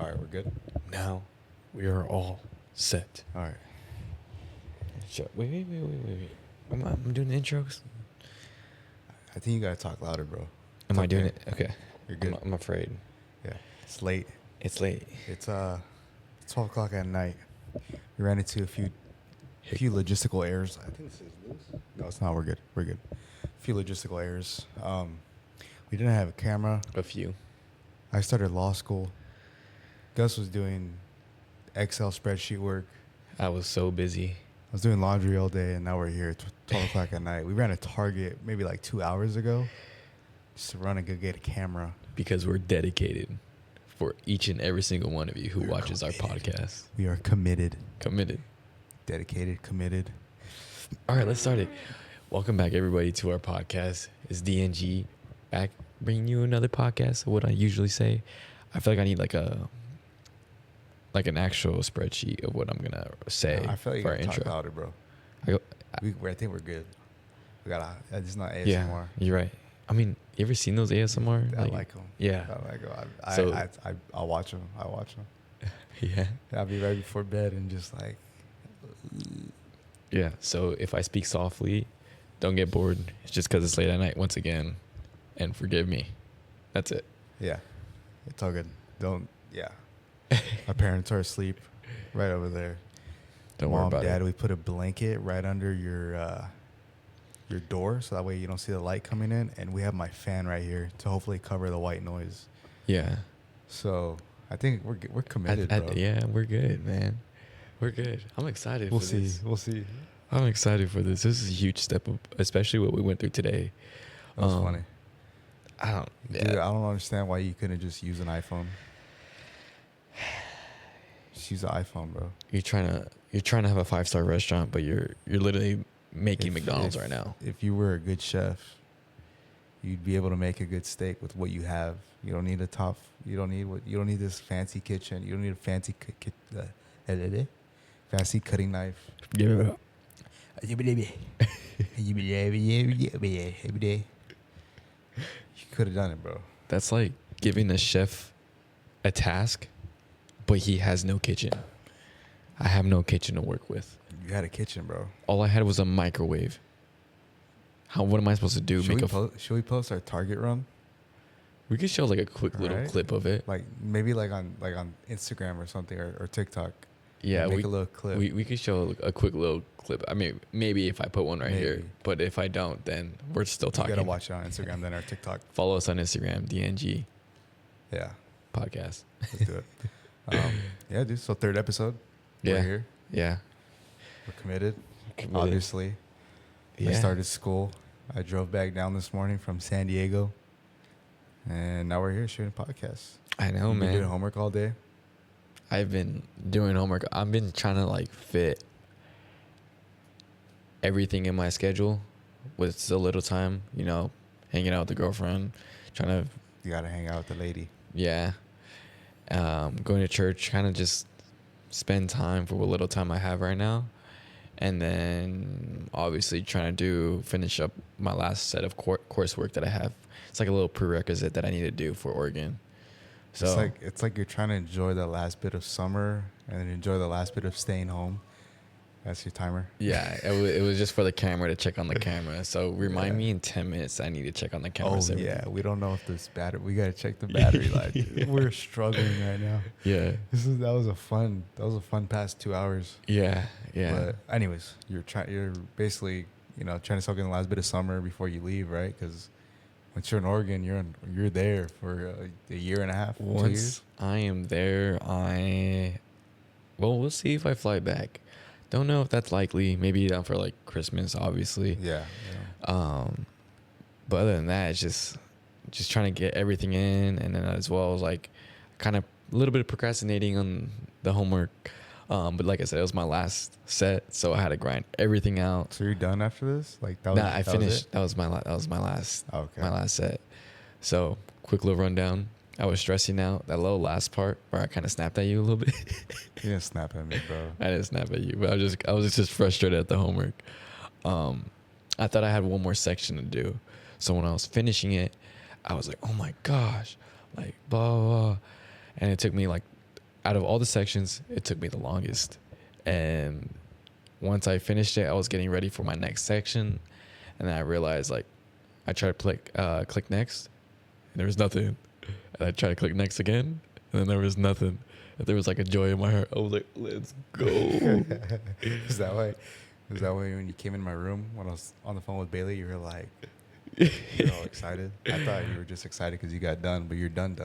All right, we're good. Now we are all set. All right. Wait. I'm doing the intros. I think you gotta talk louder, bro. Am I doing okay. it? Okay. You're good. I'm afraid. Yeah. It's late. It's late. It's 12 o'clock at night. We ran into a few logistical errors. I think this is loose. No, it's not. We're good. We're good. A few logistical errors. We didn't have a camera. A few. I started law school. Gus was doing Excel spreadsheet work. I was so busy. I was doing laundry all day, and now we're here at 12 o'clock at night. We ran a Target maybe like 2 hours ago just to run and go get a camera. Because we're dedicated for each and every single one of you who We're watches our committed. podcast. We are committed. Committed. Dedicated, committed. All right, let's start it. Welcome back, everybody, to our podcast. It's DNG back bringing you another podcast. What I usually say, I feel like I need like an actual spreadsheet of what I'm gonna say I feel like you for our gotta talk intro. louder, bro. I go, I think we're good. We gotta. It's not ASMR. yeah, you're right. I mean, you ever seen those ASMR? I like them. Yeah. I like them. So- I'll watch them. I watch them. Yeah. I'll be right before bed and just like. Yeah. So if I speak softly, don't get bored. It's just because it's late at night once again, and forgive me. That's it. Yeah, it's all good. Don't. Yeah. My parents are asleep, right over there. Don't Mom, worry about Dad, it. we put a blanket right under your door, so that way you don't see the light coming in, and we have my fan right here to hopefully cover the white noise. Yeah. So I think we're committed, bro. Yeah, we're good, man. We're good. I'm excited. We'll for see. This. We'll see. I'm excited for this. This is a huge step up, especially what we went through today. That was funny. I don't. Dude, I don't understand why you couldn't just use an iPhone. Just use the iPhone, bro. You're trying to have a 5-star restaurant, but you're literally making McDonald's right now. If you were a good chef, you'd be able to make a good steak with what you have. You don't need a top. You don't need this fancy kitchen. You don't need a fancy fancy cutting knife. Yeah. You could have done it, bro. That's like giving a chef a task, but he has no kitchen. I have no kitchen to work with. You had a kitchen, bro. All I had was a microwave. What am I supposed to do? Should we post our Target run? We could show like a quick little Right? clip of it. Like maybe like on Instagram or something or TikTok. Yeah, Make a little clip. We could show a quick little clip. I mean, maybe if I put one right here, Maybe. but if I don't, then we're still You talking. gotta watch it on Instagram, then our TikTok. Follow us on Instagram, DNG Yeah, Podcast. let's do it. Yeah, dude. So third episode. Yeah. We're here. Yeah. We're committed. Committed. Obviously. Yeah. I started school. I drove back down this morning from San Diego. And now we're here shooting podcasts. I know, You've been man. doing homework all day. I've been doing homework. I've been trying to like fit everything in my schedule with so little time, hanging out with the girlfriend, trying to, You gotta hang out with the lady. yeah, going to church, kind of just spend time for what little time I have right now. And then obviously trying to finish up my last set of coursework that I have. It's like a little prerequisite that I need to do for Oregon. So It's like you're trying to enjoy the last bit of summer and then enjoy the last bit of staying home. That's your timer. yeah, it was just for the camera to check on the camera. So remind Yeah. me in 10 minutes I need to check on the camera. Oh so- yeah, we don't know if this battery. We gotta check the battery life. Yeah. We're struggling right now. Yeah. That was a fun past 2 hours. Yeah. But anyways, you're basically trying to soak in the last bit of summer before you leave, right? Because once you're in Oregon, you're there for a year and a half, 2 years. Once I am there, we'll see if I fly back. Don't know if that's likely. Maybe down for like Christmas, obviously. Yeah. But other than that, it's just trying to get everything in, and then as well as like kind of a little bit of procrastinating on the homework. But like I said, it was my last set, so I had to grind everything out. So you're done after this? Like that was? Nah, I that was finished. it? That was my last. Okay. My last set. So quick little rundown. I was stressing out that little last part where I kind of snapped at you a little bit. You didn't snap at me, bro. I didn't snap at you, but I was just frustrated at the homework. I thought I had one more section to do, so when I was finishing it, I was like, "Oh my gosh!" Like blah blah, blah. And it took me like out of all the sections, it took me the longest. And once I finished it, I was getting ready for my next section, and then I realized, like, I tried to click next, and there was nothing. And I tried to click next again, and then there was nothing. And there was like a joy in my heart. I was like, let's go. Is that why? Is that why when you came in my room when I was on the phone with Bailey, you were like, you're all excited? I thought you were just excited because you got done, but you're done.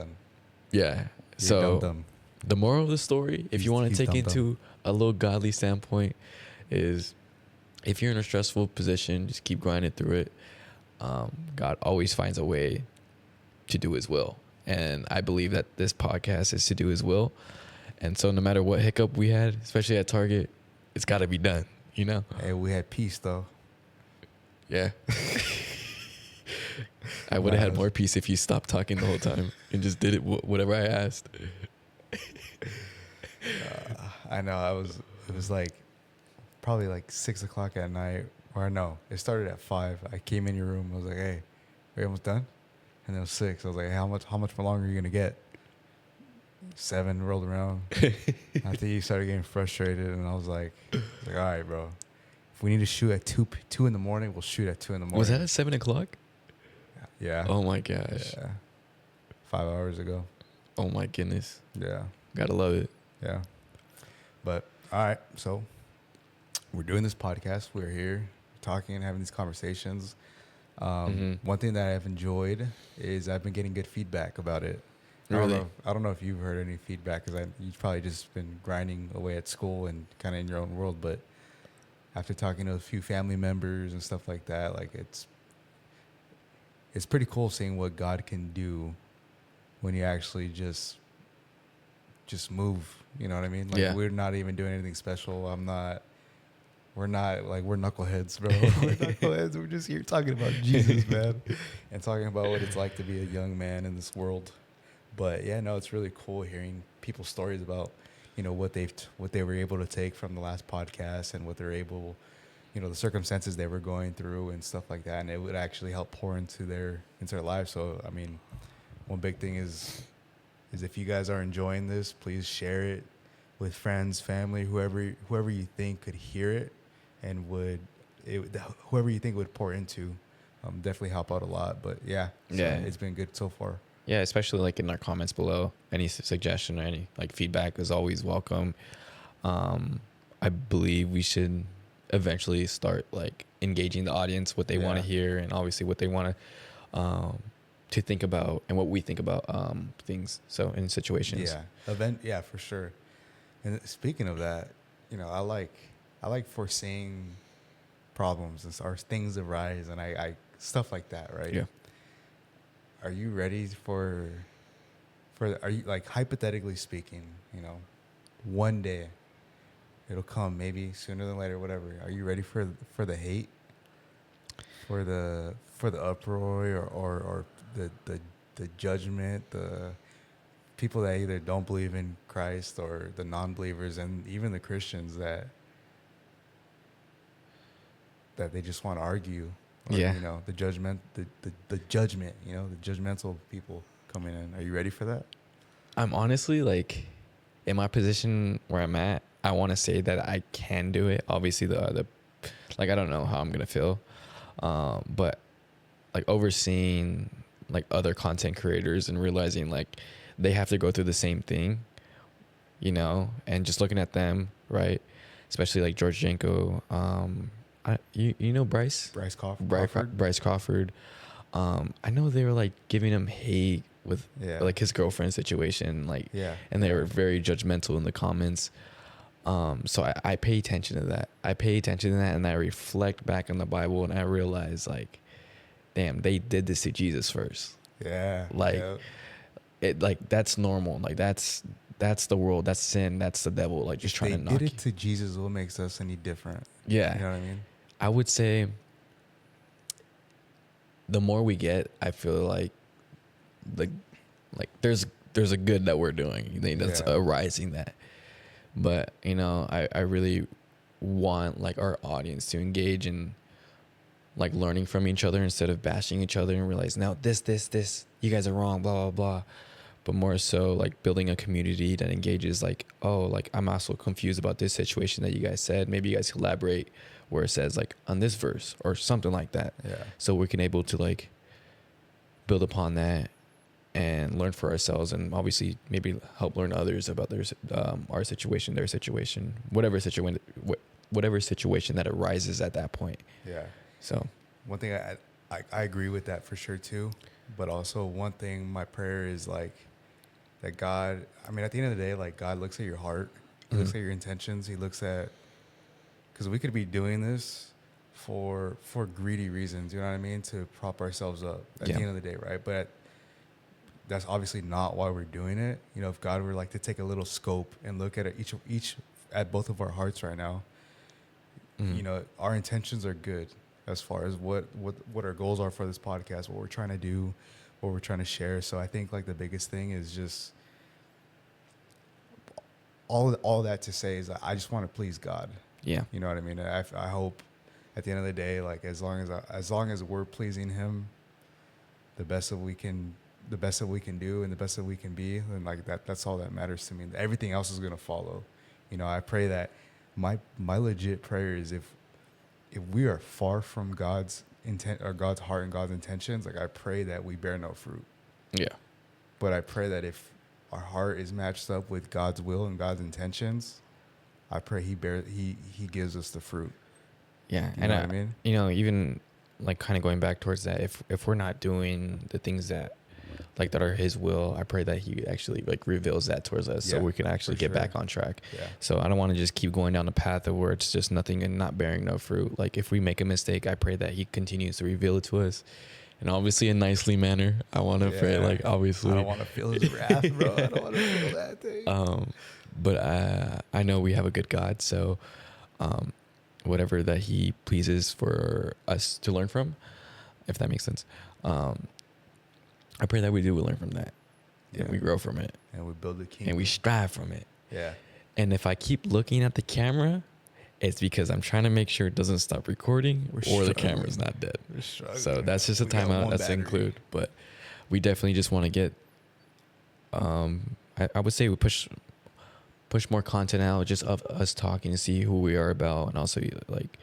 Yeah. You're So dumb. the moral of the story, if you want to He's take dumb, into a little godly standpoint, is if you're in a stressful position, just keep grinding through it. God always finds a way to do his will. And I believe that this podcast is to do his will. And so no matter what hiccup we had, especially at Target, it's got to be done, you know? Hey, we had peace though. Yeah. I would have had more peace if you stopped talking the whole time and just did it whatever I asked. I know. It was like probably like 6 o'clock at night, or no, it started at 5. I came in your room. I was like, "Hey, are you almost done?" And then it was 6. I was like, "How much more longer are you gonna get?" 7 rolled around. I think you started getting frustrated, and I was like, "All right, bro. If we need to shoot at 2 in the morning, we'll shoot at 2 in the morning." Was that at 7 o'clock? Yeah. Oh my gosh. Yeah. 5 hours ago. Oh my goodness. Yeah. Gotta love it. Yeah. But all right, so we're doing this podcast. We're here talking and having these conversations. One thing that I've enjoyed is I've been getting good feedback about it. Really? I don't know if you've heard any feedback because you've probably just been grinding away at school and kind of in your own world. But after talking to a few family members and stuff like that, like it's pretty cool seeing what God can do when you actually just move. You know what I mean? Like, Yeah. we're not even doing anything special. We're not like, we're knuckleheads, bro. We're knuckleheads. We're just here talking about Jesus, man, and talking about what it's like to be a young man in this world. But yeah, no, it's really cool hearing people's stories about, you know, what they were able to take from the last podcast and what they're able, you know, the circumstances they were going through and stuff like that. And it would actually help pour into their lives. So, I mean, one big thing is if you guys are enjoying this, please share it with friends, family, whoever you think could hear it and whoever you think would pour into, definitely help out a lot. But yeah, it's been good so far. Yeah, especially like in our comments below, any suggestion or any like feedback is always welcome. I believe we should eventually start like engaging the audience, what they want to hear, and obviously what they want to think about and what we think about things. So in situations. Yeah, for sure. And speaking of that, you know, I like foreseeing problems or things arise, and I stuff like that, right? Yeah. Are you ready for? Are you, like, hypothetically speaking, you know, one day it'll come, maybe sooner than later, whatever. Are you ready for the hate, for the uproar, or the judgment, the people that either don't believe in Christ or the non-believers and even the Christians that they just want to argue? Or, Yeah. you know, the judgment, the judgment, you know, the judgmental people coming in. Are you ready for that? I'm honestly like, in my position where I'm at, I want to say that I can do it. Obviously, the like, I don't know how I'm gonna feel, but like overseeing like other content creators and realizing like they have to go through the same thing, you know, and just looking at them, right? Especially like George Janko, you know Bryce Crawford. Bryce Crawford. I know they were like giving him hate with like his girlfriend situation, like, and they were very judgmental in the comments. So I pay attention to that. And I reflect back on the Bible, and I realize like, damn, they did this to Jesus first. Yeah. Like it, like that's normal. Like that's the world. That's sin. That's the devil. Like just trying to knock you. They did it to Jesus. What makes us any different? Yeah. You know what I mean? I would say the more we get, I feel like there's a good that we're doing. That's arising that. But, you know, I really want like our audience to engage in like learning from each other instead of bashing each other and realize, now this, you guys are wrong, blah, blah, blah. but more so like building a community that engages like, oh, like I'm also confused about this situation that you guys said. Maybe you guys collaborate where it says like on this verse or something like that. Yeah. So we can able to like build upon that and learn for ourselves, and obviously maybe help learn others about our situation, their situation, whatever situation that arises at that point. Yeah. So One thing I agree with that for sure too, but also one thing, my prayer is like that God, I mean, at the end of the day, like God looks at your heart, He looks at your intentions, He looks at, because we could be doing this for greedy reasons, you know what I mean, to prop ourselves up at the end of the day, right? But that's obviously not why we're doing it. You know, if God were like to take a little scope and look at it, each at both of our hearts right now, you know, our intentions are good as far as what our goals are for this podcast, what we're trying to do, what we're trying to share. So I think like the biggest thing is just all that to say is I just want to please God. yeah, You know what I mean? I hope at the end of the day, like as long as we're pleasing Him, the best that we can do and the best that we can be, then like that's all that matters to me. Everything else is gonna follow. You know, I pray that my legit prayer is if we are far from God's intent or God's heart and God's intentions, like I pray that we bear no fruit. yeah, But I pray that if our heart is matched up with God's will and God's intentions, I pray He gives us the fruit. yeah. You And know what I mean? you know, even like kind of going back towards that, if we're not doing the things that like that are His will, I pray that He actually like reveals that towards us, so Yeah, we can actually for get sure. back on track. Yeah. So I don't want to just keep going down the path of where it's just nothing and not bearing no fruit. Like if we make a mistake, I pray that He continues to reveal it to us, and obviously in nicely manner. I want to pray like obviously. I don't want to feel His wrath, bro. I don't want to feel that thing. But I know we have a good God, so whatever that He pleases for us to learn from, if that makes sense. I pray that we do learn from that, and we grow from it, And we build the kingdom. and we strive from it. Yeah. And if I keep looking at the camera, it's because I'm trying to make sure it doesn't stop recording or the struggling. camera's not dead. We're struggling. So that's just a We got timeout one that's battery. include. But we definitely just want to get, I would say we push more content out, just of us talking to see who we are about, and also like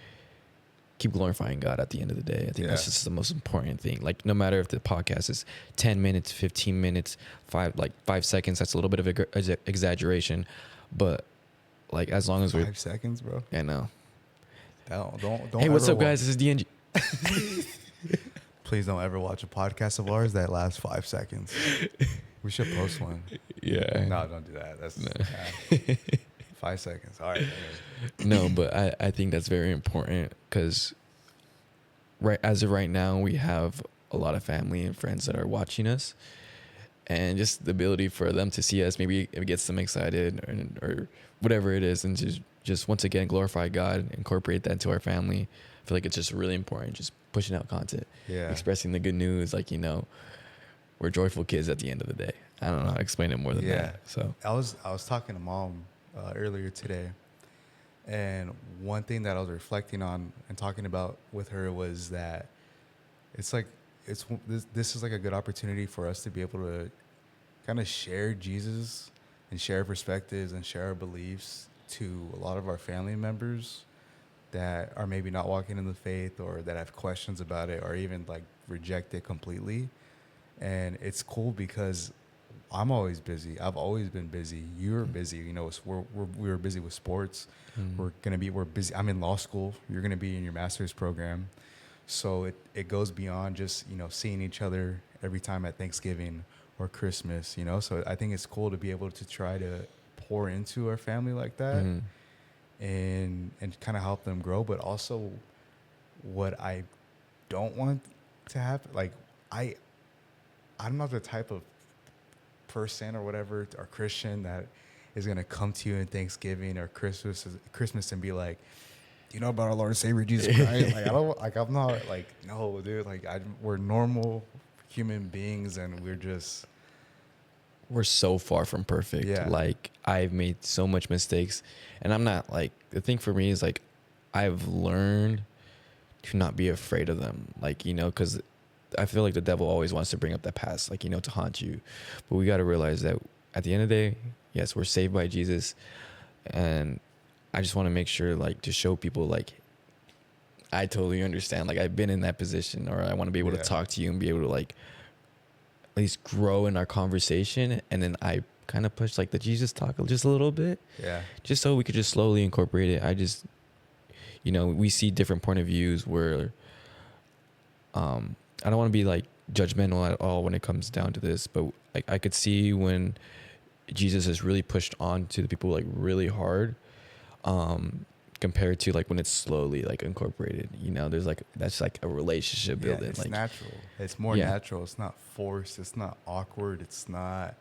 keep glorifying God at the end of the day. I think that's just the most important thing. Like no matter if the podcast is 10 minutes, 15 minutes, 5 seconds, that's a little bit of exaggeration, but like as long as 5 seconds, bro. I know. Don't. Hey, what's ever up, guys? This is DNG. Please don't ever watch a podcast of ours that lasts 5 seconds. We should post one. Yeah. No, don't do that. That's 5 seconds. All right. No, but I think that's very important because as of right now, we have a lot of family and friends that are watching us, and just the ability for them to see us, maybe it gets them excited or whatever it is, and just once again glorify God, incorporate that into our family. I feel like it's just really important, just pushing out content, expressing the good news. Like, you know, we're joyful kids at the end of the day. I don't know how to explain it more than that. So I was talking to Mom earlier today, and one thing that I was reflecting on and talking about with her was that it's like this is like a good opportunity for us to be able to kind of share Jesus and share perspectives and share our beliefs to a lot of our family members that are maybe not walking in the faith, or that have questions about it, or even like reject it completely. And it's cool because I'm always busy. I've always been busy. You're busy. You know, we were busy with sports. We're busy. I'm in law school. You're going to be in your master's program. So it goes beyond just, you know, seeing each other every time at Thanksgiving or Christmas, you know? So I think it's cool to be able to try to pour into our family like that and kind of help them grow. But also what I don't want to happen, like I'm not the type of person or whatever, or Christian, that is going to come to you in Thanksgiving or Christmas and be like, do you know about our Lord and Savior Jesus Christ? I'm not like, no, dude, like we're normal human beings, and we're so far from perfect. Yeah. Like I've made so much mistakes, and I'm not like, the thing for me is like, I've learned to not be afraid of them. Like, you know, cause I feel like the devil always wants to bring up that past, like, you know, to haunt you. But we got to realize that at the end of the day, yes, we're saved by Jesus. And I just want to make sure, like, to show people, like, I totally understand. Like, I've been in that position, or I want to be able to talk to you and be able to, like, at least grow in our conversation. And then I kind of push, like, the Jesus talk just a little bit. Yeah. Just so we could just slowly incorporate it. I just, you know, we see different point of views where, I don't want to be like judgmental at all when it comes down to this, but like I could see when Jesus is really pushed on to the people like really hard, compared to like when it's slowly like incorporated. You know, there's like that's like a relationship building. It's like natural. It's more natural. It's not forced. It's not awkward. It's not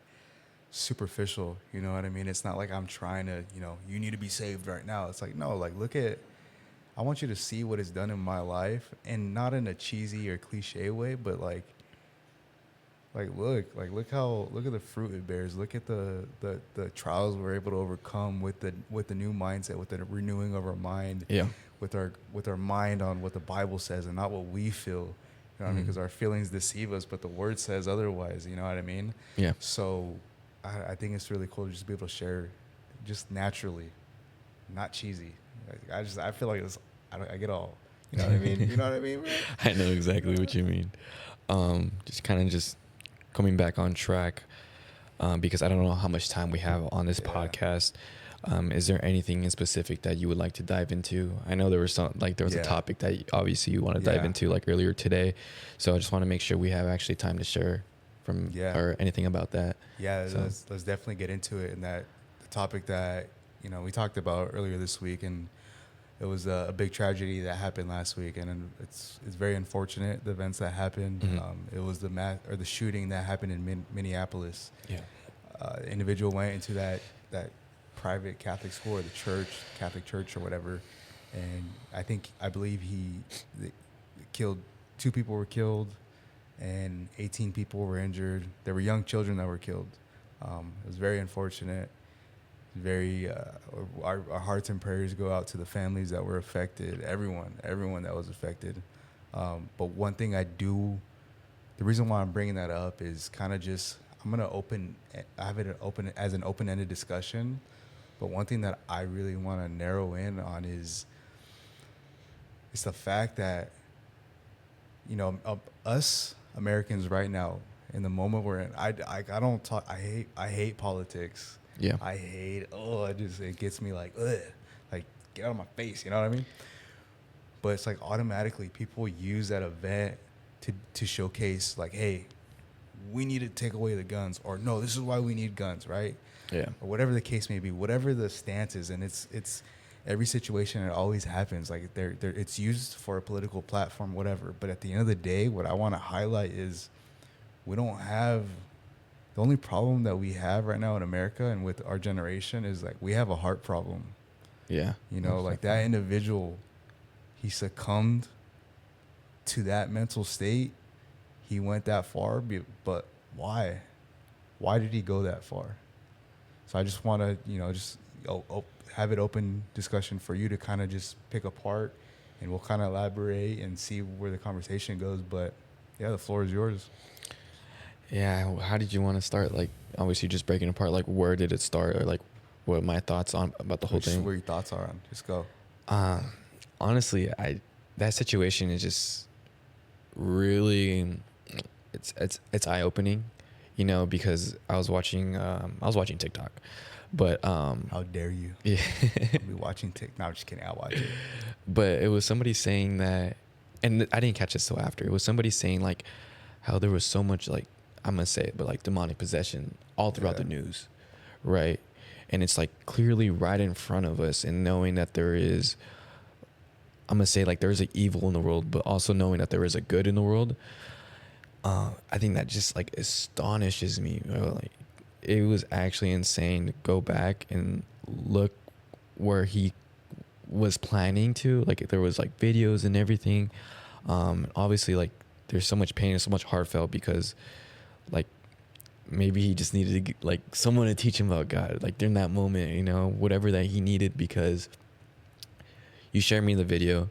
superficial. You know what I mean? It's not like I'm trying to, you know, you need to be saved right now. It's like, no, like look at, I want you to see what it's done in my life, and not in a cheesy or cliche way, but like look at the fruit it bears. Look at the trials we're able to overcome with the new mindset, with the renewing of our mind. Yeah. With our mind on what the Bible says and not what we feel. You know what I mean? Because our feelings deceive us, but the Word says otherwise. You know what I mean? Yeah. So I think it's really cool to just be able to share, just naturally, not cheesy. I feel like I get all, you know what I mean? You know what I mean, bro? I know exactly what you mean. Just kind of just coming back on track, because I don't know how much time we have on this podcast. Is there anything in specific that you would like to dive into? I know there was a topic that obviously you want to dive into like earlier today. So I just want to make sure we have actually time to share or anything about that. Yeah, so. let's definitely get into it. And the topic that, you know, we talked about earlier this week, and it was a big tragedy that happened last week, and it's very unfortunate, the events that happened. Mm-hmm. It was the shooting that happened in Minneapolis. Yeah. Individual went into that private Catholic school, or the Catholic church or whatever, and I believe he killed 2 people were killed, and 18 people were injured. There were young children that were killed. It was very unfortunate. Very our hearts and prayers go out to the families that were affected, everyone that was affected. But one thing the reason why I'm bringing that up is kind of just, I have it open as an open-ended discussion. But one thing that I really want to narrow in on is it's the fact that, you know, us Americans right now, in the moment we're in, I don't talk, I hate politics. Yeah. I hate, it gets me like, ugh, like get out of my face, you know what I mean? But it's like automatically people use that event to showcase like, hey, we need to take away the guns, or no, this is why we need guns, right? Yeah. Or whatever the case may be, whatever the stance is, and it's every situation, it always happens. Like it's used for a political platform, whatever. But at the end of the day, what I want to highlight is we don't have. The only problem that we have right now in America and with our generation is like we have a heart problem. Yeah. You know, like that individual, he succumbed to that mental state. He went that far, but why? Why did he go that far? So I just want to, you know, just have it open discussion for you to kind of just pick apart, and we'll kind of elaborate and see where the conversation goes. But yeah, the floor is yours. Yeah, how did you want to start? Like, obviously, just breaking apart. Like, where did it start, or like, what are my thoughts about the whole thing? Where your thoughts are on? Just go. Honestly, that situation is just really, it's eye opening, you know, because I was watching TikTok, but how dare you? Yeah, I'll be watching TikTok. No, I'm just kidding. I'll watch it. But it was somebody saying that, and I didn't catch this till after. It was somebody saying like how there was so much, like, I'm gonna say it, but like demonic possession all throughout the news, right? And it's like clearly right in front of us, and knowing that there is, I'm gonna say, like, there's an evil in the world, but also knowing that there is a good in the world. I think that just like astonishes me. Like, it was actually insane to go back and look where he was planning to. Like, there was like videos and everything. Obviously, like, there's so much pain and so much heartfelt because, like, maybe he just needed to get, like, someone to teach him about God, like, during that moment, you know, whatever that he needed. Because you shared me the video,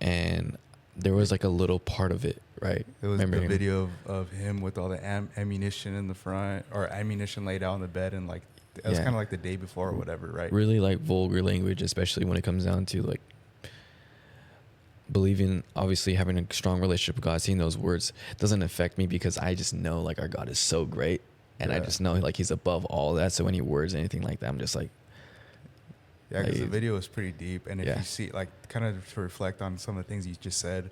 and there was like a little part of it right. It was Remember the him. video of him with all the ammunition in the front, or ammunition laid out on the bed, and like it was Yeah. kind of like the day before or whatever, right? Really like vulgar language, especially when it comes down to like believing, obviously having a strong relationship with God. Seeing those words doesn't affect me because I just know like our God is so great, and I Yeah. just know like He's above all that. So any words, anything like that, I'm just like, Yeah, because the like, video was pretty deep, and if Yeah. you see, like, kind of to reflect on some of the things you just said,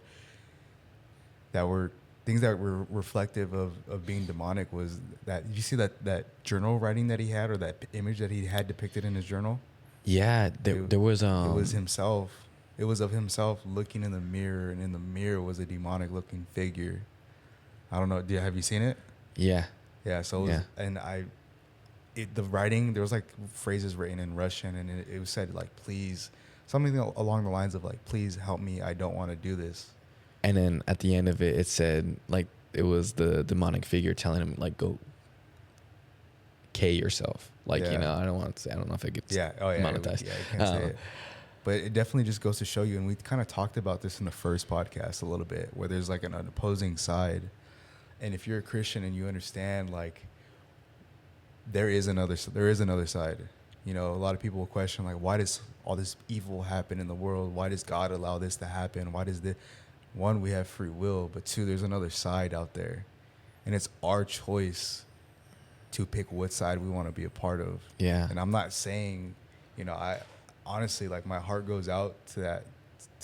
that were things that were reflective of being demonic, was that you see that journal writing that he had, or that image that he had depicted in his journal. yeah, there was It was himself. It was of himself looking in the mirror, and in the mirror was a demonic looking figure. I don't know. Have you seen it? yeah, Yeah. So it was, Yeah. and the writing, there was like phrases written in Russian, and it was said like, please, something along the lines of like, please help me. I don't want to do this. and then at the end of it, it said like it was the demonic figure telling him like go K yourself, like Yeah. I don't want to say, I don't know if it gets Yeah. Oh yeah. monetized. Yeah. You can't say it. But it definitely just goes to show you, and we kind of talked about this in the first podcast a little bit, where there's like an opposing side. And if you're a Christian and you understand, like, there is another side. A lot of people will question, like, why does all this evil happen in the world? Why does God allow this to happen? Why does this? One, we have free will, but two, there's another side out there, and it's our choice to pick what side we want to be a part of. Yeah. And I'm not saying, I honestly, like, my heart goes out to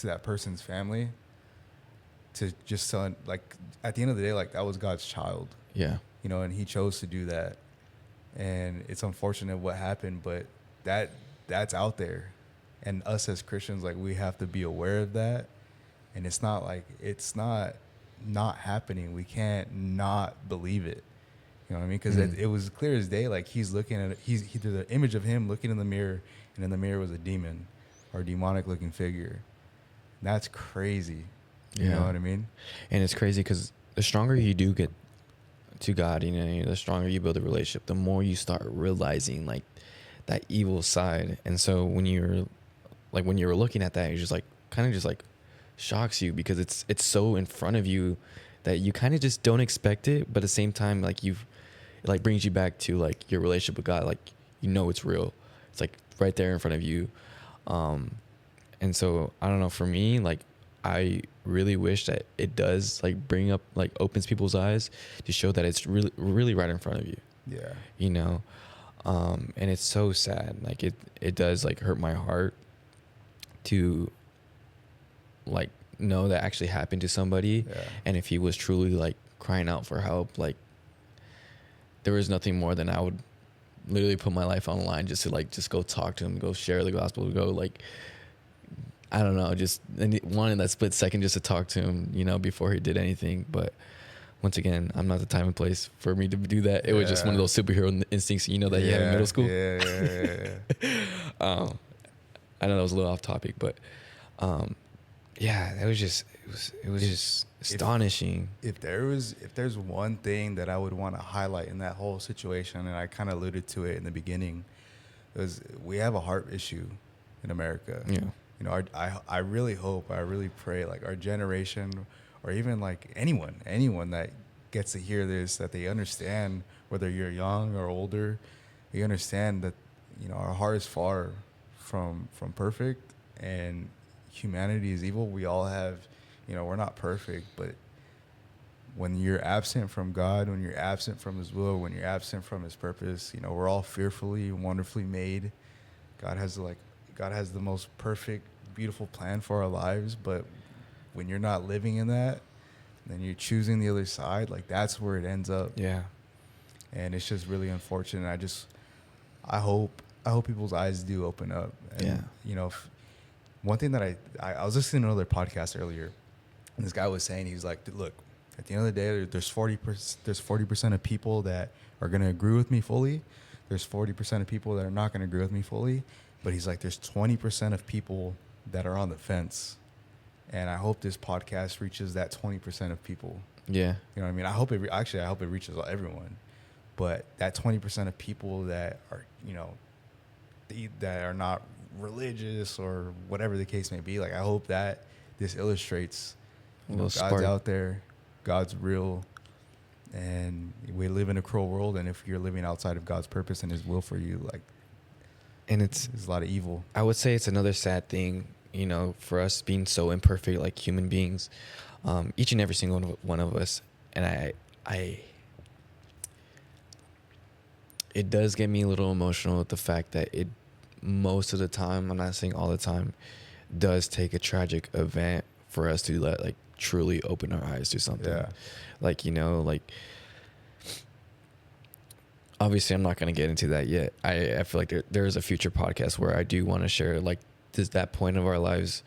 that person's family, to just tell, like, at the end of the day, like, that was God's child, Yeah. and he chose to do that. And it's unfortunate what happened, but that's out there. And us as Christians, like, we have to be aware of that. And it's not happening. We can't not believe it. You know what I mean? Because it was clear as day. Like, he's looking at it. He did the image of him looking in the mirror, and in the mirror was a demon or a demonic looking figure. That's crazy. You know what I mean? And it's crazy because the stronger you do get to God, the stronger you build a relationship, the more you start realizing like that evil side. And so when you're looking at that, you're just like kind of just like shocks you because it's so in front of you that you kind of just don't expect it, but at the same time like it like brings you back to like your relationship with God, like it's real. It's like right there in front of you. And so I don't know, for me, like I really wish that it does like bring up, like opens people's eyes to show that it's really, really right in front of you. Yeah. And it's so sad. Like it does like hurt my heart to like know that actually happened to somebody. Yeah. And if he was truly like crying out for help, like there was nothing more than I would literally put my life on the line just to go talk to him, go share the gospel, go like, I don't know, just one in that split second just to talk to him, before he did anything. But once again, I'm not the time and place for me to do that. It was just one of those superhero instincts, that you have in middle school. Yeah. I know that was a little off topic, but it was just astonishing. If there's one thing that I would want to highlight in that whole situation, and I kind of alluded to it in the beginning, is we have a heart issue in America. Yeah. I really hope, I really pray, like our generation, or even like anyone that gets to hear this, that they understand, whether you're young or older, you understand that, our heart is far from perfect, and humanity is evil. We all have, we're not perfect, but when you're absent from God, when you're absent from his will, when you're absent from his purpose, we're all fearfully and wonderfully made. God has the most perfect, beautiful plan for our lives, but when you're not living in that, then you're choosing the other side, like that's where it ends up. Yeah. And it's just really unfortunate. I hope people's eyes do open up. And, one thing that I was listening to another podcast earlier, and this guy was saying, he was like, look, at the end of the day, there's 40% of people that are going to agree with me fully. There's 40% of people that are not going to agree with me fully. But he's like, there's 20% of people that are on the fence. And I hope this podcast reaches that 20% of people. Yeah. You know what I mean? I hope it reaches everyone. But that 20% of people that are, that are not religious or whatever the case may be, like I hope that this illustrates, God's out there. God's real, and we live in a cruel world. And if you're living outside of God's purpose and His will for you, like, And it's, there's a lot of evil. I would say it's another sad thing, for us being so imperfect, like human beings, each and every single one of us. And it does get me a little emotional with the fact that it, most of the time, I'm not saying all the time, does take a tragic event for us to like truly open our eyes to something. Yeah. Like, obviously I'm not going to get into that yet. I feel like there is a future podcast where I do want to share like that point of our lives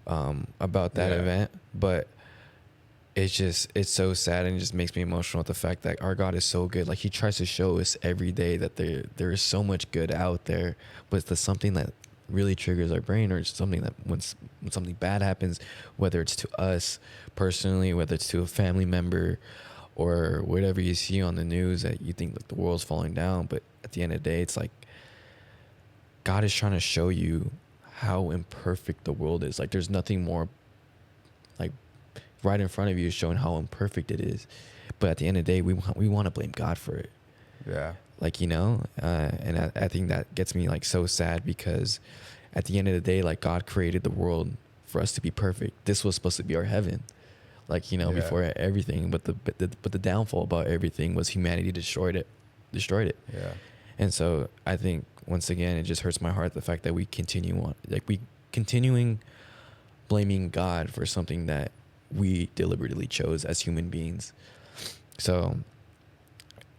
about that event. But it's so sad, and it just makes me emotional with the fact that our God is so good. Like, He tries to show us every day that there is so much good out there, but it's something that really triggers our brain, or it's something that when something bad happens, whether it's to us personally, whether it's to a family member, or whatever you see on the news that you think like the world's falling down. But at the end of the day, it's like God is trying to show you how imperfect the world is. Like, there's nothing more like right in front of you showing how imperfect it is. But at the end of the day, we want to blame God for it. Yeah. Like, and I think that gets me like so sad, because at the end of the day, like, God created the world for us to be perfect. This was supposed to be our heaven, like, before everything. But the downfall about everything was humanity destroyed it. Yeah. And so I think, once again, it just hurts my heart, the fact that we continuing blaming God for something that we deliberately chose as human beings. So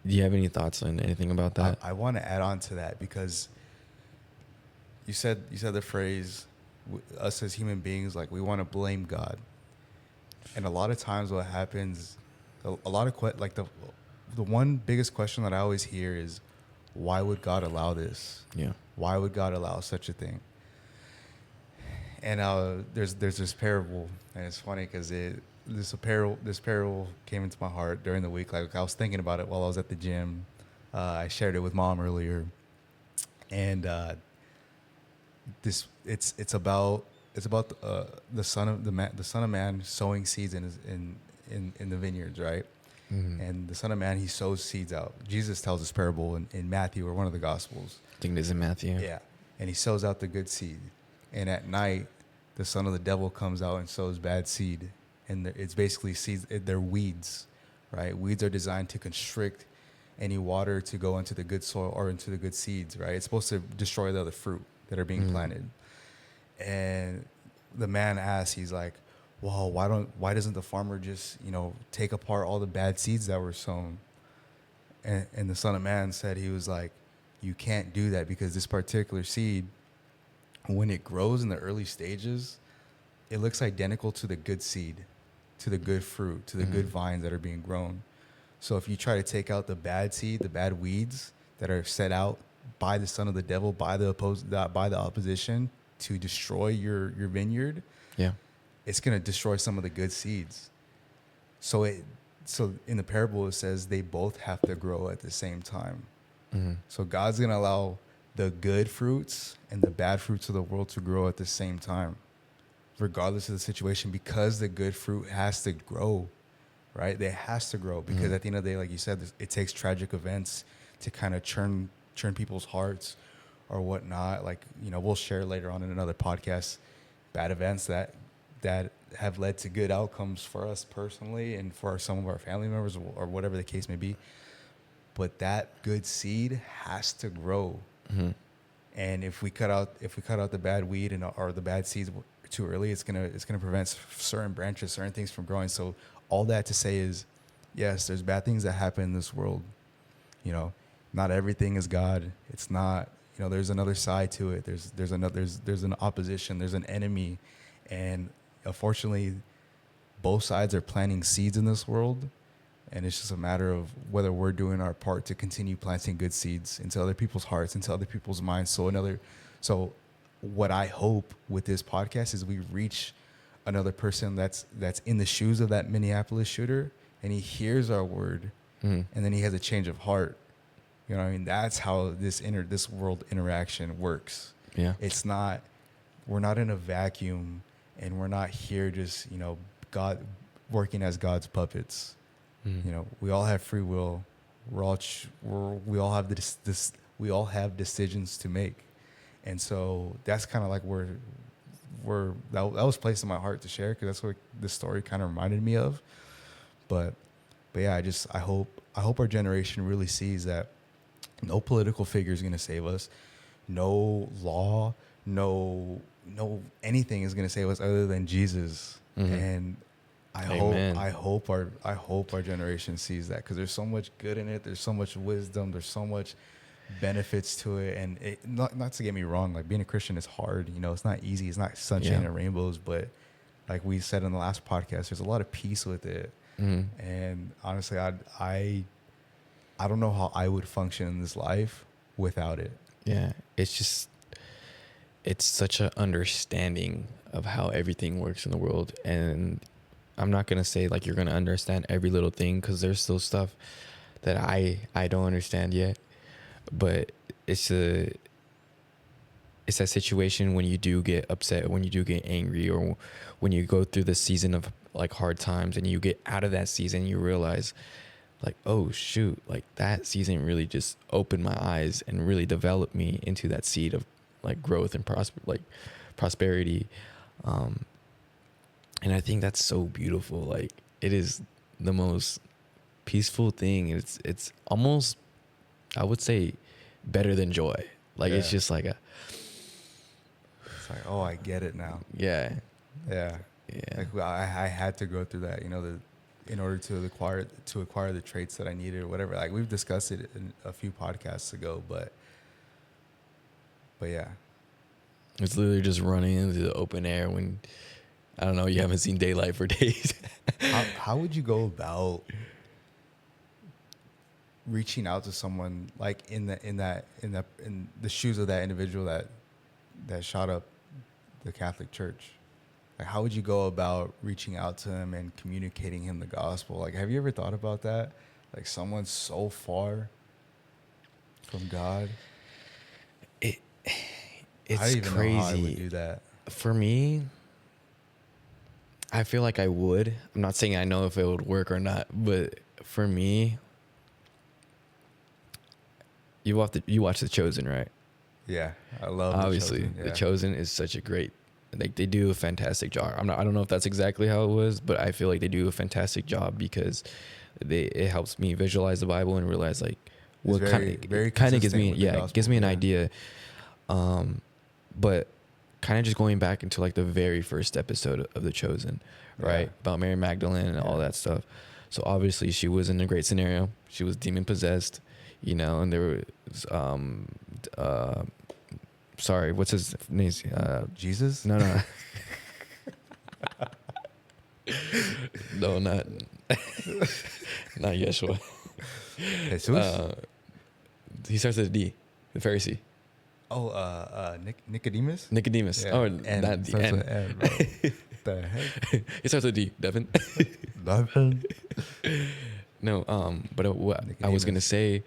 do you have any thoughts on anything about that? I want to add on to that, because you said the phrase, us as human beings, like, we want to blame God. And a lot of times what happens, a lot of the one biggest question that I always hear is, why would God allow this? Yeah. Why would God allow such a thing? And there's this parable, and it's funny because this parable came into my heart during the week. Like, I was thinking about it while I was at the gym. I shared it with Mom earlier, and it's about the son of man sowing seeds in the vineyards, right? Mm-hmm. And the Son of Man, He sows seeds out. Jesus tells this parable in Matthew, or one of the Gospels. I think it is in Matthew. Yeah. And He sows out the good seed. And at night, the son of the devil comes out and sows bad seed. And it's basically seeds, they're weeds, right? Weeds are designed to constrict any water to go into the good soil or into the good seeds, right? It's supposed to destroy the other fruit that are being planted. And the man asks, he's like, well, why doesn't the farmer just, take apart all the bad seeds that were sown? And the Son of Man said, he was like, you can't do that, because this particular seed, when it grows in the early stages, it looks identical to the good seed, to the good fruit, to the good vines that are being grown. So if you try to take out the bad seed, the bad weeds that are set out by the son of the devil, by the opposition to destroy your vineyard, Yeah. it's going to destroy some of the good seeds. So in the parable, it says they both have to grow at the same time. Mm-hmm. So God's going to allow the good fruits and the bad fruits of the world to grow at the same time, regardless of the situation, because the good fruit has to grow, right? It has to grow, because at the end of the day, like you said, it takes tragic events to kind of churn people's hearts or whatnot. Like, we'll share later on in another podcast bad events that have led to good outcomes for us personally and for some of our family members, or whatever the case may be. But that good seed has to grow. Mm-hmm. And if we cut out the bad weed or the bad seeds too early, it's gonna prevent certain branches, certain things from growing. So all that to say is, yes, there's bad things that happen in this world. Not everything is God. It's not. There's another side to it. There's an opposition. There's an enemy, and unfortunately, both sides are planting seeds in this world. And it's just a matter of whether we're doing our part to continue planting good seeds into other people's hearts, into other people's minds. So what I hope with this podcast is we reach another person that's in the shoes of that Minneapolis shooter, and he hears our word, and then he has a change of heart. That's how this world interaction works. Yeah. We're not in a vacuum, and we're not here just, God, working as God's puppets. You know, we all have free will. We all have we all have decisions to make, and so that's kind of like that was placed in my heart to share, because that's what this story kind of reminded me of. But yeah, I hope our generation really sees that no political figure is going to save us, no law, no anything is going to save us other than Jesus. And I hope our generation sees that, because there's so much good in it. There's so much wisdom. There's so much benefits to it. And not to get me wrong, like being a Christian is hard. You know, it's not easy. It's not sunshine and rainbows. But like we said in the last podcast, there's a lot of peace with it. And honestly, I don't know how I would function in this life without it. Yeah, it's such an understanding of how everything works in the world. And I'm not going to say like you're going to understand every little thing, because there's still stuff that I don't understand yet. But it's that situation when you do get upset, when you do get angry, or when you go through the season of like hard times and you get out of that season, you realize like, oh shoot, like that season really just opened my eyes and really developed me into that seed of like growth and prosperity. And I think that's so beautiful. Like it is the most peaceful thing. It's almost, I would say, better than joy. Like it's just like it's like, oh, I get it now. Yeah. Like I had to go through that, you know, in order to acquire the traits that I needed or whatever. Like we've discussed it in a few podcasts ago, but yeah. It's literally just running into the open air when, I don't know, you haven't seen daylight for days. How would you go about reaching out to someone like in the shoes of that individual that shot up the Catholic Church? Like, how would you go about reaching out to him and communicating him the gospel? Like, have you ever thought about that? Like, someone so far from God. It's I don't even crazy. know how I would do that. For me, I feel like I would. I'm not saying I know if it would work or not, but for me, you watch The Chosen, right? Yeah, I love obviously The Chosen. Yeah. The Chosen is such a great, like they do a fantastic job. I don't know if that's exactly how it was, but I feel like they do a fantastic job because it helps me visualize the Bible and realize like what kind of gives me an idea. But kind of just going back into like the very first episode of The Chosen, right? About Mary Magdalene and all that stuff. So obviously she was in a great scenario. She was demon possessed, you know, and there was sorry, what's his name? Jesus? No. No, not Yeshua. Jesus? He starts with a D. The Pharisee. Oh, Nicodemus? Nicodemus. Yeah. Oh, N. not D. Starts N. with N, bro. The heck? He starts with D. Devin. Devin? No, but what I was gonna say,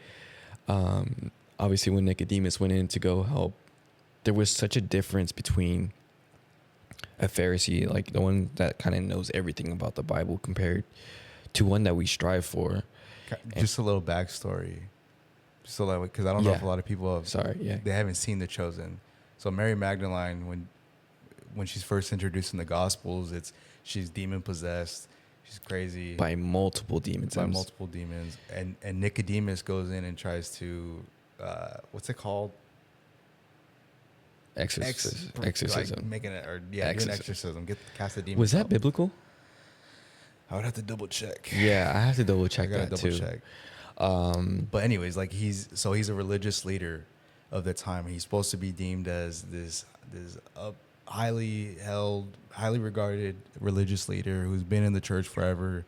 obviously when Nicodemus went in to go help, there was such a difference between a Pharisee, like the one that kind of knows everything about the Bible, compared to one that we strive for. Just a little backstory, so that because I don't know if a lot of people have. They haven't seen The Chosen. So Mary Magdalene, when she's first introduced in the Gospels, she's demon possessed. She's crazy by multiple demons. And Nicodemus goes in and tries to what's it called? Exorcism. Like making it, or do an exorcism. Cast the demon. Was that biblical? I would have to double check. Yeah, I have to double check that too. Check. But anyways, like he's a religious leader of the time. He's supposed to be deemed as this highly held, highly regarded religious leader who's been in the church forever.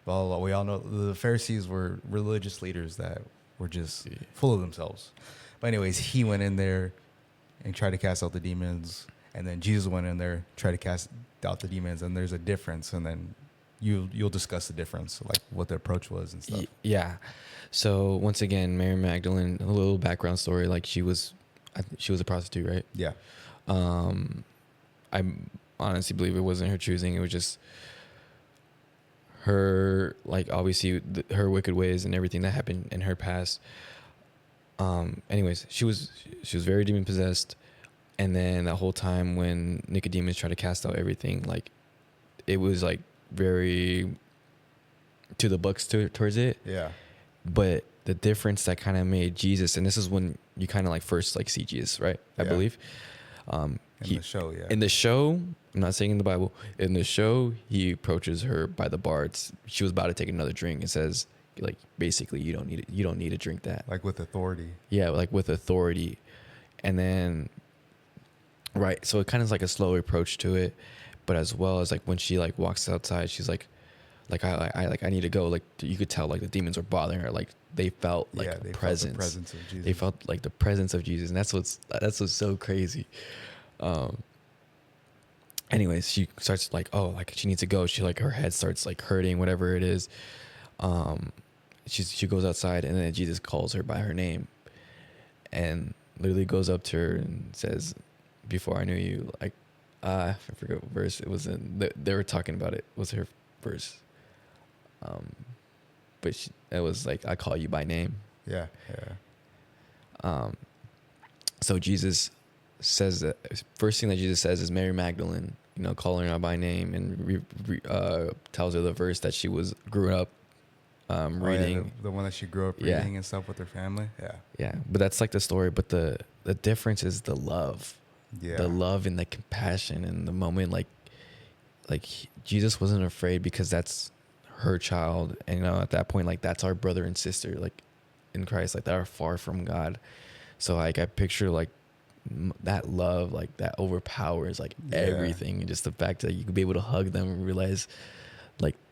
Blah, blah, blah. We all know the Pharisees were religious leaders that were just full of themselves. But anyways, he went in there and tried to cast out the demons, and then Jesus went in there, tried to cast out the demons, and there's a difference, and then you'll discuss the difference, like what the approach was and stuff. Yeah. So once again, Mary Magdalene, a little background story, like she was a prostitute, right? Yeah. I honestly believe it wasn't her choosing. It was just her, like, obviously her wicked ways and everything that happened in her past. Anyways, she was very demon possessed, and then the whole time when Nicodemus tried to cast out everything, like, it was like very to the books towards it. Yeah. But the difference that kind of made Jesus, and this is when you kind of like first like see Jesus, right? I Yeah. believe. In the show, yeah. In the show, I'm not saying in the Bible. In the show, he approaches her by the bar. She was about to take another drink and says, like, basically, you don't need it. You don't need to drink that. Like with authority. Yeah, like with authority. And then, right. So it kind of is like a slow approach to it, but as well as like when she like walks outside, she's like I need to go. Like, you could tell like the demons were bothering her. Like they felt like They presence. felt the presence of Jesus. They felt like the presence of Jesus, and that's what's so crazy. Anyways, she starts like, oh, like she needs to go. She like her head starts like hurting, whatever it is. She goes outside, and then Jesus calls her by her name, and literally goes up to her and says, "Before I knew you," like, I forget what verse it was in. They were talking about it. Was her verse. But it was like, "I call you by name." Yeah. So Jesus says that first thing that Jesus says is Mary Magdalene, calling her out by name, and tells her the verse that she grew up reading. Yeah, the one that she grew up reading and stuff with her family. Yeah. Yeah, but that's like the story. But the difference is the love. Yeah. The love and the compassion and the moment, like Jesus wasn't afraid because that's her child, and at that point, like, that's our brother and sister, like, in Christ, like, that are far from God. So like I picture like that love, like, that overpowers like everything, and just the fact that you could be able to hug them and realize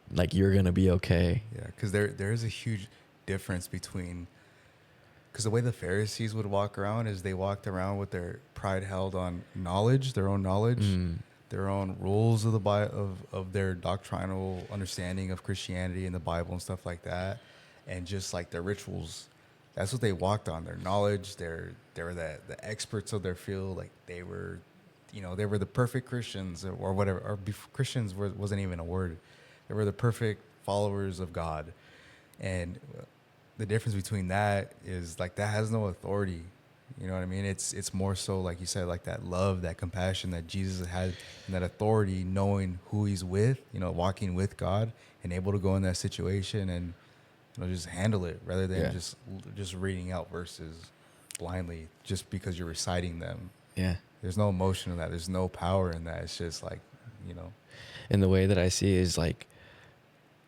like you're gonna be okay. Yeah, because there is a huge difference between, because the way the Pharisees would walk around is they walked around with their pride held on knowledge, their own knowledge, their own rules of of their doctrinal understanding of Christianity and the Bible and stuff like that, and just like their rituals. That's what they walked on, their knowledge. They were the experts of their field. Like they were the perfect Christians or whatever. Or Christians wasn't even a word. They were the perfect followers of God. And the difference between that is, like, that has no authority. You know what I mean? It's more so, like you said, like that love, that compassion that Jesus had, and that authority, knowing who he's with, walking with God and able to go in that situation and just handle it, rather than just reading out verses blindly just because you're reciting them. Yeah. There's no emotion in that. There's no power in that. It's just like, And the way that I see it is, like,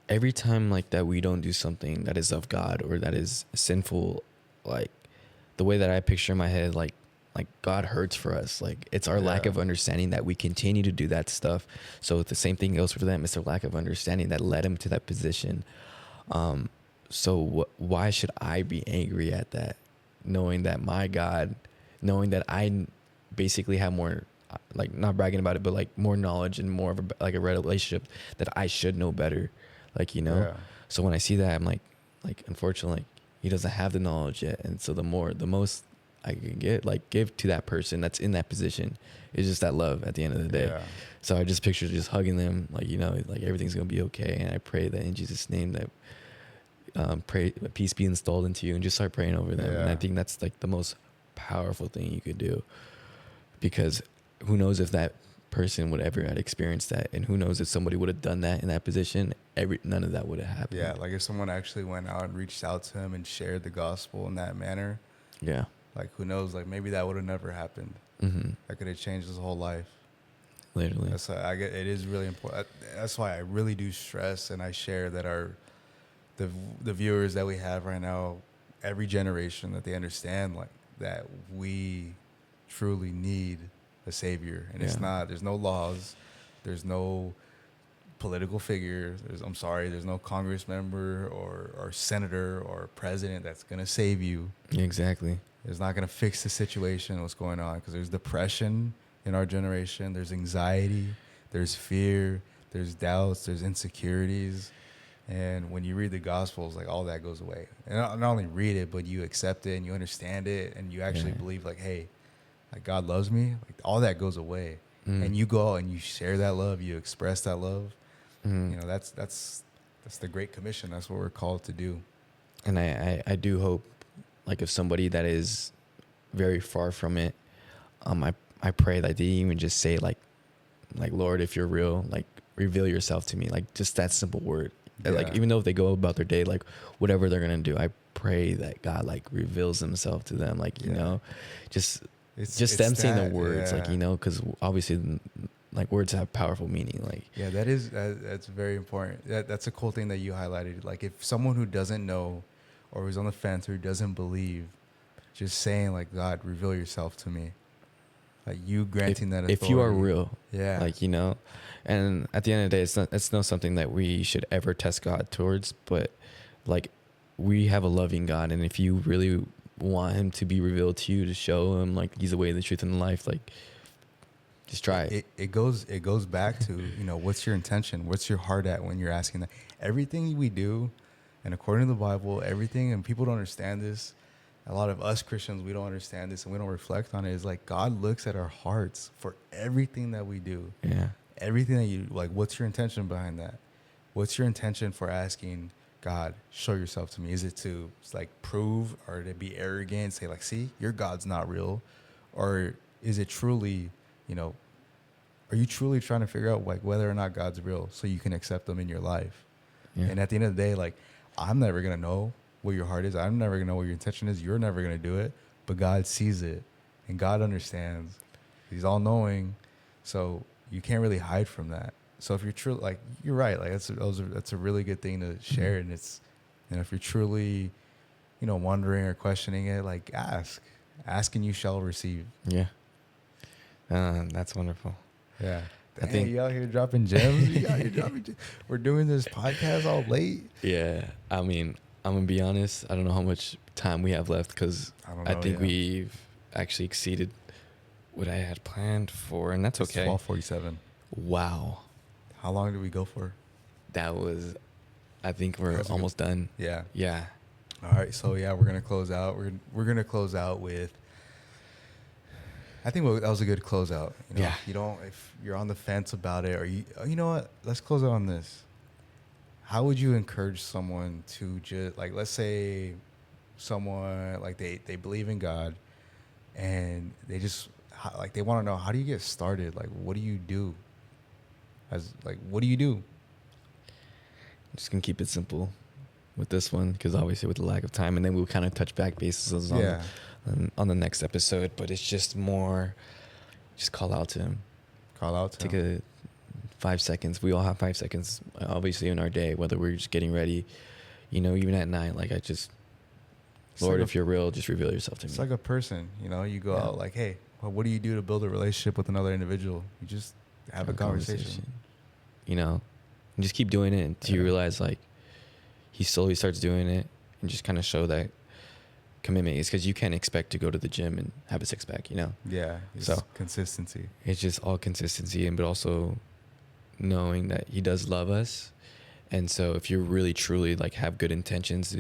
every time like that we don't do something that is of God or that is sinful, like, the way that I picture in my head, like God hurts for us. Like, it's our lack of understanding that we continue to do that stuff. So the same thing goes for them. It's their lack of understanding that led them to that position. So why should I be angry at that, knowing that my God, knowing that I basically have more, like, not bragging about it, but like more knowledge and more of a relationship, that I should know better, like, So when I see that, I'm like unfortunately, like, he doesn't have the knowledge yet, and so the most I can give to that person that's in that position is just that love at the end of the day. Yeah. So I just picture just hugging them, like, like everything's gonna be okay, and I pray that in Jesus' name that pray peace be installed into you, and just start praying over them. And I think that's like the most powerful thing you could do, because who knows if that person would ever have experienced that, and who knows if somebody would have done that in that position, none of that would have happened. Yeah, like if someone actually went out and reached out to him and shared the gospel in that manner, like, who knows, like, maybe that would have never happened. That could have changed his whole life. Literally. That's why it is really important. That's why I really do stress, and I share that the viewers that we have right now, every generation, that they understand, like, that we truly need a savior. And there's no laws, there's no political figure, there's no Congress member or senator or president that's going to save you. Exactly. It's not going to fix the situation, what's going on, because there's depression in our generation, there's anxiety, there's fear, there's doubts, there's insecurities. And when you read the Gospels, like, all that goes away. And not only read it, but you accept it and you understand it, and you actually believe, like, hey, like, God loves me. Like, all that goes away. And you go out and you share that love, you express that love. That's It's the Great Commission. That's what we're called to do. And I do hope, like, if somebody that is very far from it, I pray that they even just say like Lord, if you're real, like reveal yourself to me, like just that simple word. Yeah. Like even though if they go about their day, like whatever they're gonna do, I pray that God like reveals himself to them, like you Yeah. know, just It's them saying the that, words, like yeah. you know, because obviously like words have powerful meaning, like Yeah, that's very important. That's a cool thing that you highlighted. Like if someone who doesn't know or who's on the fence or who doesn't believe, just saying like, God, reveal yourself to me. Like you granting that authority. if you are real, Yeah. like you know, and at the end of the day, it's not something that we should ever test God towards, but like we have a loving God, and if you really want him to be revealed to you, to show him like he's the way, the truth, and the life, like just try it. It goes back to, you know, what's your intention? What's your heart at when you're asking that? Everything we do, and according to the Bible, everything, and people don't understand this. A lot of us Christians, we don't understand this and we don't reflect on it. Is like God looks at our hearts for everything that we do. Yeah. Everything that you like, what's your intention behind that? What's your intention for asking God, show yourself to me? Is it to like prove or to be arrogant, say like, see, your God's not real? Or is it truly, you know, are you truly trying to figure out like whether or not God's real so you can accept him in your life? Yeah. And at the end of the day, like, I'm never going to know what your heart is. I'm never going to know what your intention is. You're never going to do it. But God sees it and God understands. He's all knowing. So you can't really hide from that. So if you're truly, like, you're right. Like, that's a really good thing to share. And it's, you know, if you're truly, you know, wondering or questioning it, like, ask. Ask and you shall receive. Yeah. That's wonderful. Yeah. I think you out here dropping gems. You out here dropping gems. We're doing this podcast all late. Yeah. I mean, I'm going to be honest. I don't know how much time we have left because I think we've actually exceeded what I had planned for, and that's okay. 12:47. Wow. How long did we go for? That was, I think we're almost done. Yeah. Yeah. All right. So, yeah, we're going to close out. We're going to close out with, I think that was a good closeout. You know, Yeah. You don't, if you're on the fence about it, or you know what? Let's close out on this. How would you encourage someone to just, like, let's say someone, like, they believe in God and they just, like, they want to know, how do you get started? Like, what do you do? What do you do? I'm just going to keep it simple with this one because obviously with the lack of time, and then we'll kind of touch back bases on the next episode, but it's just more, just call out to him. Call out to Take him. 5 seconds. We all have 5 seconds, obviously, in our day, whether we're just getting ready, you know, even at night. Like, Lord, if you're real, just reveal yourself to me. It's like a person, you know, you go out like, hey, well, what do you do to build a relationship with another individual? You just have a conversation. You know, and just keep doing it until you realize, like, he slowly starts doing it and just kind of show that commitment. Is because you can't expect to go to the gym and have a six-pack, you know? Yeah. So consistency. It's just all consistency, but also knowing that he does love us. And so if you really truly like have good intentions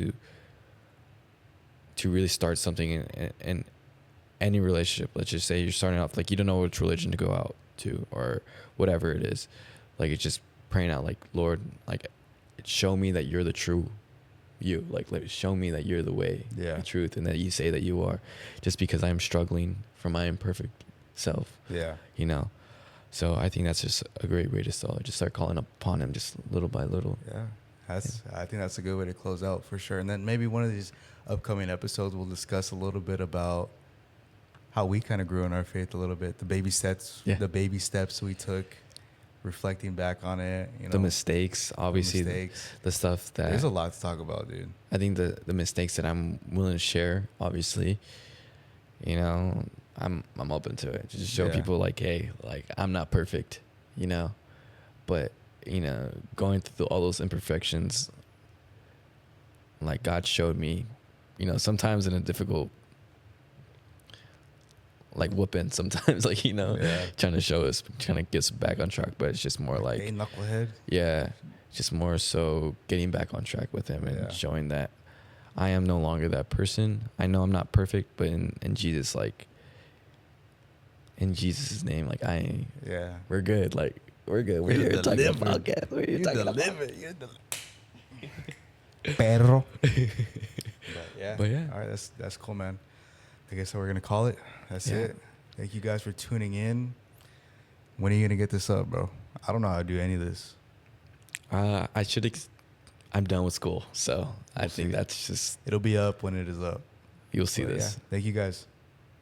to really start something in any relationship, let's just say you're starting off, like, you don't know which religion to go out to or whatever it is, like, it's just praying out, like, Lord, like, show me that you're the true you, like show me that you're the way, the truth, and that you say that you are, just because I'm struggling for my imperfect self. Yeah. You know, so I think that's just a great way to start. Just start calling upon him, just little by little. Yeah. I think that's a good way to close out for sure. And then maybe one of these upcoming episodes we'll discuss a little bit about how we kind of grew in our faith a little bit, the baby steps we took, reflecting back on it, you know, the mistakes, obviously, the stuff that there's a lot to talk about, dude. I think the mistakes that I'm willing to share, obviously, you know, I'm open to it. Just show people, like, hey, like, I'm not perfect, you know, but, you know, going through all those imperfections, like, God showed me, you know, sometimes in a difficult, like, whooping, sometimes, like, you know, trying to show us, trying to get us back on track, but it's just more like, hey, knucklehead. Yeah, just more so getting back on track with him and showing that I am no longer that person. I know I'm not perfect, but in Jesus, like, in Jesus' name, like, we're good. Like, we're good. We're here talking about podcast. We're here talking about Perro. But yeah. But yeah. All right, that's cool, man. I guess we're gonna call it. That's Yeah. it. Thank you guys for tuning in. When are you gonna get this up, bro? I don't know how to do any of this. I should. I'm done with school, so I We'll think see. that's just. It'll be up when it is up. You'll see But this. yeah, thank you guys.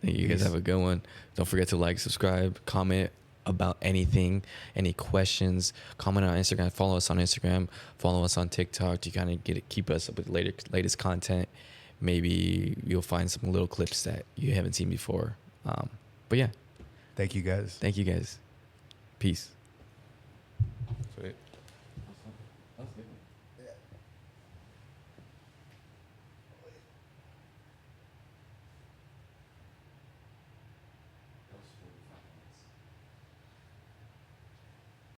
Thank you guys. Peace. Have a good one. Don't forget to like, subscribe, comment about anything, any questions. Comment on Instagram. Follow us on Instagram. Follow us on TikTok to kind of keep us up with latest content. Maybe you'll find some little clips that you haven't seen before. But yeah, Thank you guys. thank you guys. Peace.